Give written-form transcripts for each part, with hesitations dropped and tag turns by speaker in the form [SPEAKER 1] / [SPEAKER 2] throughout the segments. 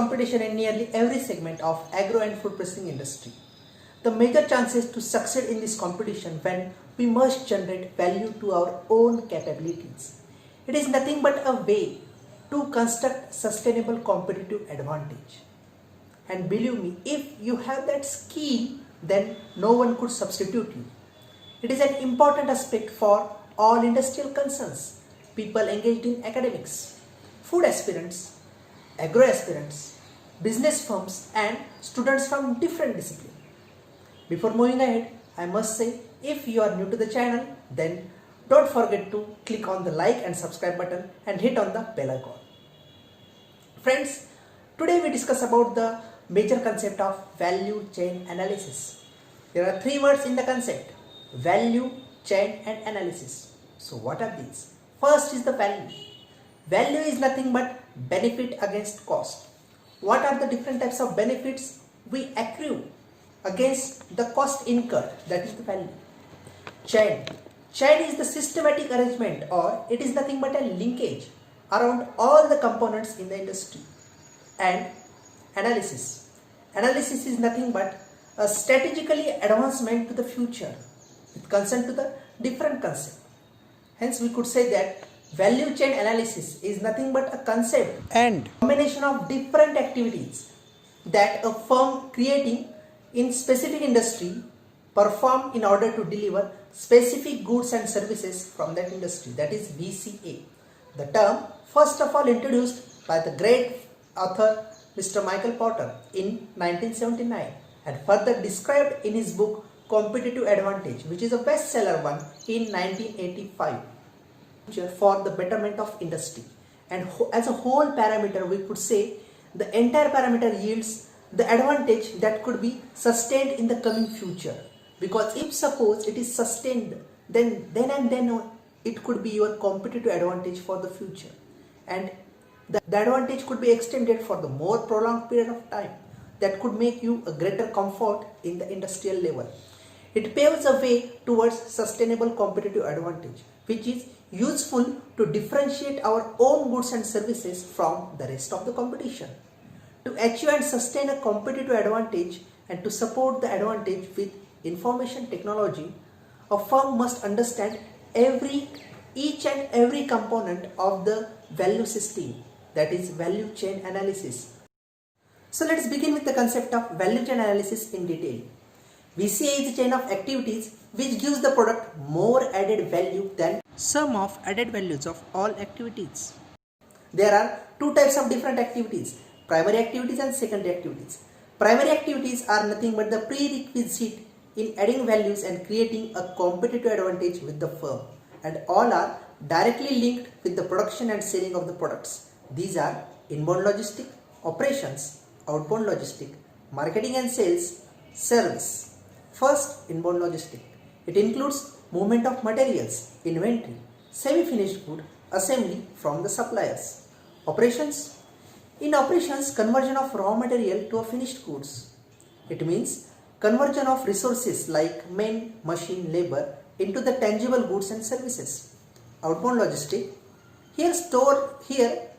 [SPEAKER 1] competition in nearly every segment of agro and food processing industry. The major chances to succeed in this competition when we must generate value to our own capabilities. It is nothing but a way to construct sustainable competitive advantage. And believe me, if you have that skill, then no one could substitute you. It is an important aspect for all industrial concerns, people engaged in academics, food aspirants, agro aspirants, business firms and students from different disciplines. Before moving ahead, I must say, if you are new to the channel, then don't forget to click on the like and subscribe button and hit on the bell icon. Friends, today we discuss about the major concept of value chain analysis. There are three words in the concept: value, chain and analysis. So what are these? First is the value. Value is nothing but benefit against cost. What are the different types of benefits we accrue against the cost incurred? That is the value. Chain. Chain is the systematic arrangement, or it is nothing but a linkage around all the components in the industry. And analysis. Analysis is nothing but a strategically advancement to the future with concern to the different concept. Hence we could say that value chain analysis is nothing but a concept and combination of different activities that a firm creating in specific industry perform in order to deliver specific goods and services from that industry. That is VCA. The term first of all introduced by the great author Mr. Michael Porter in 1979 and further described in his book Competitive Advantage, which is a bestseller one in 1985, for the betterment of industry. And as a whole parameter, we could say the entire parameter yields the advantage that could be sustained in the coming future. Because if suppose it is sustained, then it could be your competitive advantage for the future. And the advantage could be extended for the more prolonged period of time. That could make you a greater comfort in the industrial level. It paves a way towards sustainable competitive advantage, which is useful to differentiate our own goods and services from the rest of the competition. To achieve and sustain a competitive advantage and to support the advantage with information technology, a firm must understand each and every component of the value system, that is value chain analysis. So let's begin with the concept of value chain analysis in detail. VCA is a chain of activities which gives the product more added value than sum of added values of all activities. There are two types of different activities: primary activities and secondary activities. Primary activities are nothing but the prerequisite in adding values and creating a competitive advantage with the firm, and all are directly linked with the production and selling of the products. These are inbound logistic, operations, outbound logistic, marketing and sales, service. First, inbound logistic. It includes movement of materials, inventory, semi-finished good, assembly from the suppliers. Operations. In operations, conversion of raw material to a finished goods. It means conversion of resources like men, machine, labor into the tangible goods and services. Outbound logistic. Here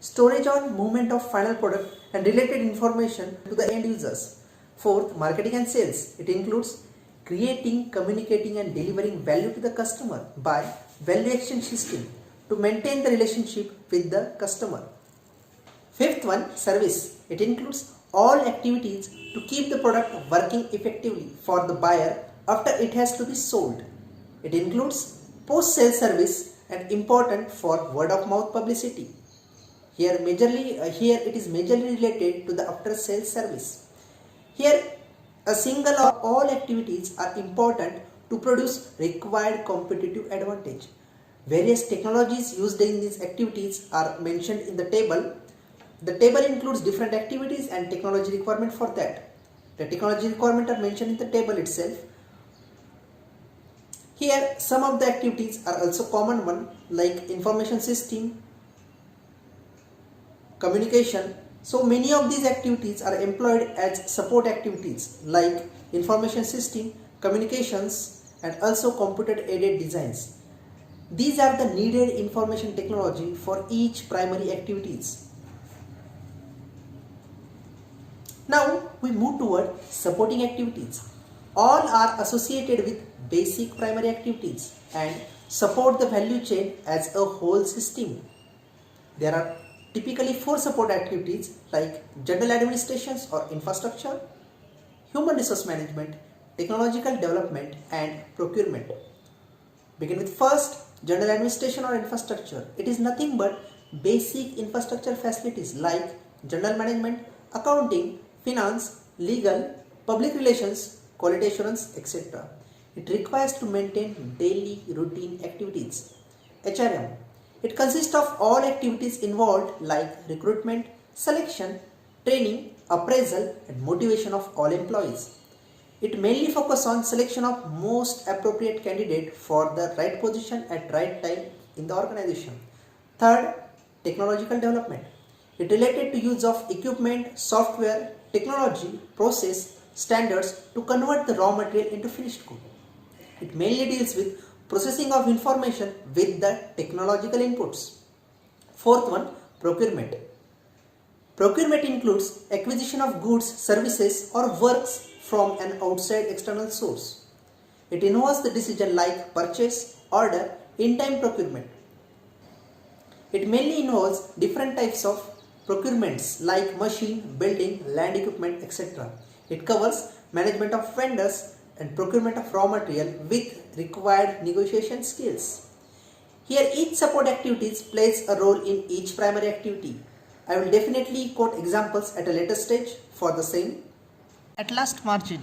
[SPEAKER 1] storage on movement of final product and related information to the end users. Fourth, marketing and sales. It includes creating, communicating and delivering value to the customer by value exchange system to maintain the relationship with the customer. Fifth one, service. It includes all activities to keep the product working effectively for the buyer after it has to be sold. It includes post-sale service and important for word-of-mouth publicity. Here it is majorly related to the after-sales service. Here a single or all activities are important to produce required competitive advantage. Various technologies used in these activities are mentioned in the table. The table includes different activities and technology requirement for that. The technology requirement are mentioned in the table itself. Here some of the activities are also common one, like information system, communication. So many of these activities are employed as support activities like information system, communications and also computer aided designs. These are the needed information technology for each primary activities. we move toward supporting activities. All are associated with basic primary activities and support the value chain as a whole system. There are typically four support activities like general administrations or infrastructure, human resource management, technological development, and procurement. Begin with first, general administration or infrastructure. It is nothing but basic infrastructure facilities like general management, accounting, finance, legal, public relations, quality assurance, etc. It requires to maintain daily routine activities. HRM. It consists of all activities involved like recruitment, selection, training, appraisal, and motivation of all employees. It mainly focuses on selection of most appropriate candidate for the right position at right time in the organization. Third, technological development. It related to use of equipment, software, technology, process, standards to convert the raw material into finished good. It mainly deals with processing of information with the technological inputs. Fourth one, procurement. Procurement includes acquisition of goods, services or works from an outside external source. It involves the decision like purchase, order, in-time procurement. It mainly involves different types of procurements like machine, building, land equipment, etc. It covers management of vendors and procurement of raw material with required negotiation skills. Here each support activities plays a role in each primary activity. I will definitely quote examples at a later stage for the same. At last, margin,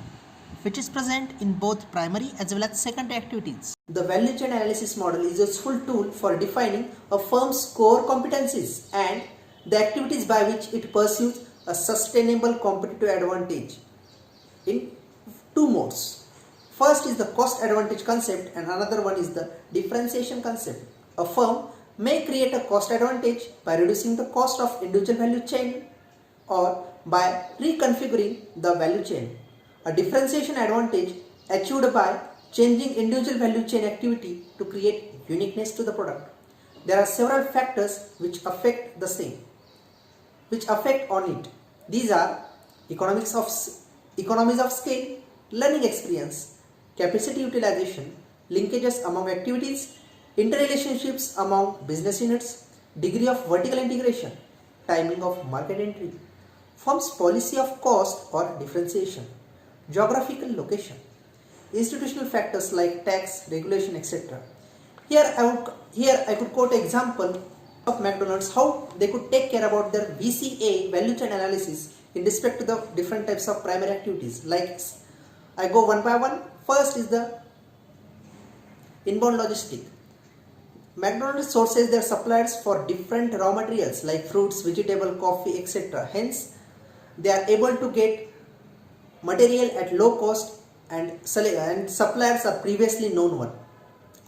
[SPEAKER 1] which is present in both primary as well as secondary activities. The value chain analysis model is a useful tool for defining a firm's core competencies and the activities by which it pursues a sustainable competitive advantage in two modes. First is the cost advantage concept and another one is the differentiation concept. A firm may create a cost advantage by reducing the cost of individual value chain or by reconfiguring the value chain. A differentiation advantage achieved by changing individual value chain activity to create uniqueness to the product. There are several factors which affect the same, which affect on it. These are economies of scale, learning experience, capacity utilization, linkages among activities, interrelationships among business units, degree of vertical integration, timing of market entry, firm's policy of cost or differentiation, geographical location, institutional factors like tax, regulation, etc. Here I could quote example of McDonald's how they could take care about their VCA value chain analysis in respect to the different types of primary activities. Like I go one by one. First is the inbound logistic. McDonald's sources their suppliers for different raw materials like fruits, vegetable, coffee, etc. Hence, they are able to get material at low cost and suppliers are previously known one.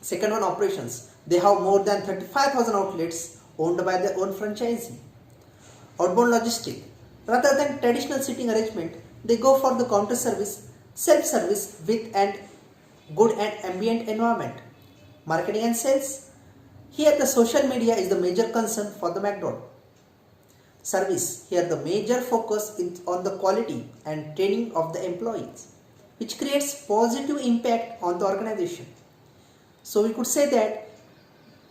[SPEAKER 1] Second one, operations. They have more than 35,000 outlets owned by their own franchisee. Outbound logistic. Rather than traditional seating arrangement, they go for the counter service, self-service with an good and ambient environment. Marketing and sales. Here the social media is the major concern for the McDonald's. Service. Here the major focus is on the quality and training of the employees, which creates positive impact on the organization. So we could say that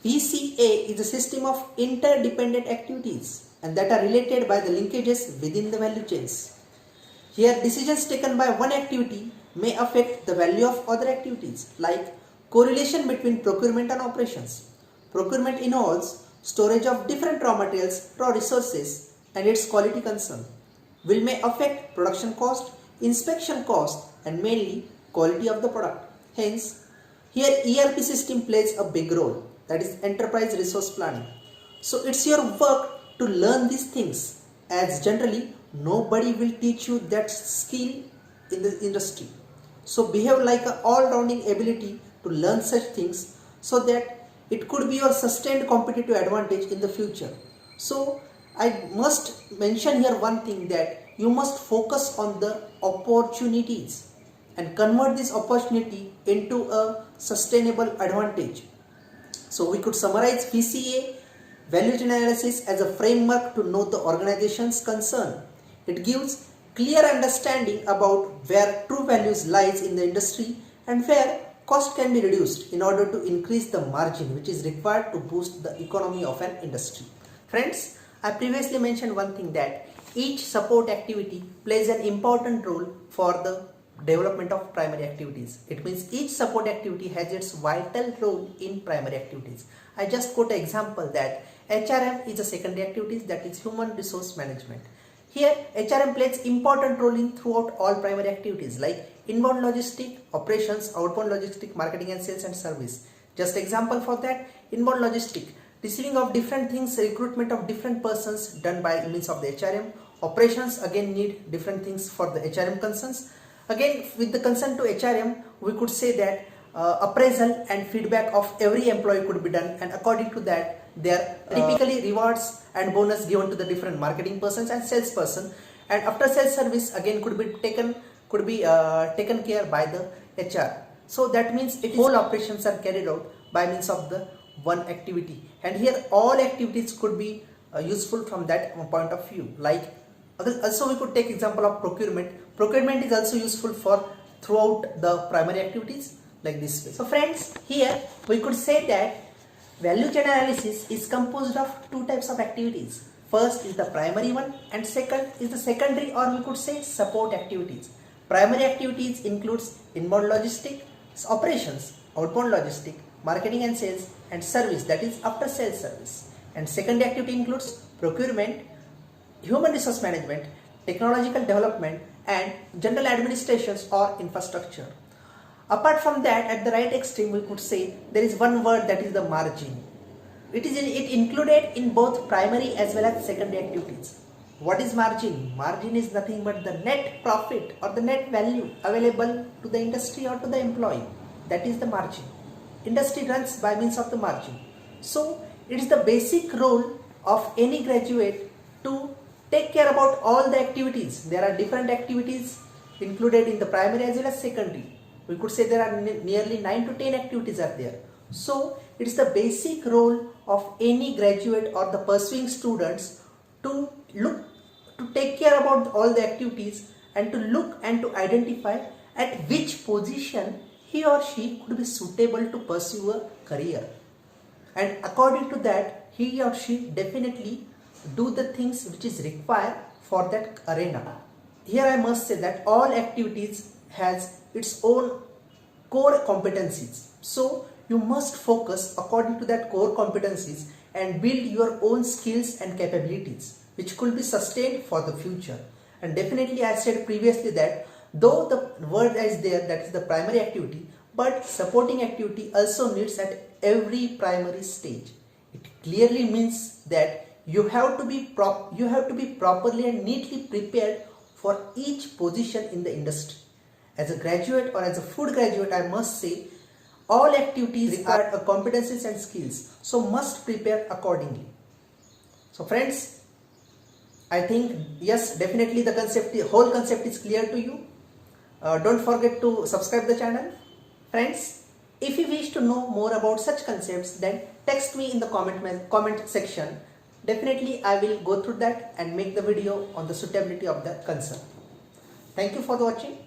[SPEAKER 1] VCA is a system of interdependent activities and that are related by the linkages within the value chains. Here decisions taken by one activity may affect the value of other activities like correlation between procurement and operations. Procurement involves storage of different raw materials, raw resources and its quality concern will may affect production cost, inspection cost and mainly quality of the product. Hence, here ERP system plays a big role, that is enterprise resource planning. So it's your work to learn these things as generally nobody will teach you that skill in the industry. So behave like an all-rounding ability to learn such things so that it could be your sustained competitive advantage in the future. So I must mention here one thing, that you must focus on the opportunities and convert this opportunity into a sustainable advantage. So we could summarize VCA value chain analysis as a framework to know the organization's concern. It gives clear understanding about where true values lies in the industry and where cost can be reduced in order to increase the margin which is required to boost the economy of an industry. Friends, I previously mentioned one thing, that each support activity plays an important role for the development of primary activities. It means each support activity has its vital role in primary activities. I just quote an example that HRM is a secondary activities, that is human resource management. Here HRM plays important role in throughout all primary activities like inbound logistic, operations, outbound logistic, marketing and sales and service. Just example for that, inbound logistic, receiving of different things, recruitment of different persons done by means of the HRM. Operations again need different things for the HRM concerns. Again, with the concern to HRM, we could say that appraisal and feedback of every employee could be done, and according to that there are typically rewards and bonus given to the different marketing persons and sales person, and after sales service again could be taken care by the HR. So that means whole operations are carried out by means of the one activity, and here all activities could be useful from that point of view. Like also we could take example of procurement. Procurement is also useful for throughout the primary activities like this way. So friends, here we could say that value chain analysis is composed of two types of activities. First is the primary one and second is the secondary, or we could say support activities. Primary activities includes inbound logistic, operations, outbound logistic, marketing and sales and service, that is after sales service. And secondary activity includes procurement, human resource management, technological development and general administrations or infrastructure. Apart from that, at the right extreme we could say there is one word, that is the margin. It included in both primary as well as secondary activities. What is margin? Margin is nothing but the net profit or the net value available to the industry or to the employee. That is the margin. Industry runs by means of the margin. So it is the basic role of any graduate to take care about all the activities. There are different activities included in the primary as well as secondary. We could say there are nearly 9 to 10 activities are there. So it is the basic role of any graduate or the pursuing students to take care about all the activities and to look and to identify at which position he or she could be suitable to pursue a career. And according to that, he or she definitely do the things which is required for that arena. Here I must say that all activities has its own core competencies. So you must focus according to that core competencies and build your own skills and capabilities which could be sustained for the future. And definitely I said previously that though the word is there, that is the primary activity, but supporting activity also needs at every primary stage. It clearly means that you have to be properly and neatly prepared for each position in the industry. As a graduate or as a food graduate, I must say all activities require competencies and skills, so must prepare accordingly. So friends, I think yes, definitely the whole concept is clear to you. Don't forget to subscribe the channel. Friends, if you wish to know more about such concepts, then text me in the comment section. Definitely I will go through that and make the video on the suitability of the concern. Thank you for watching.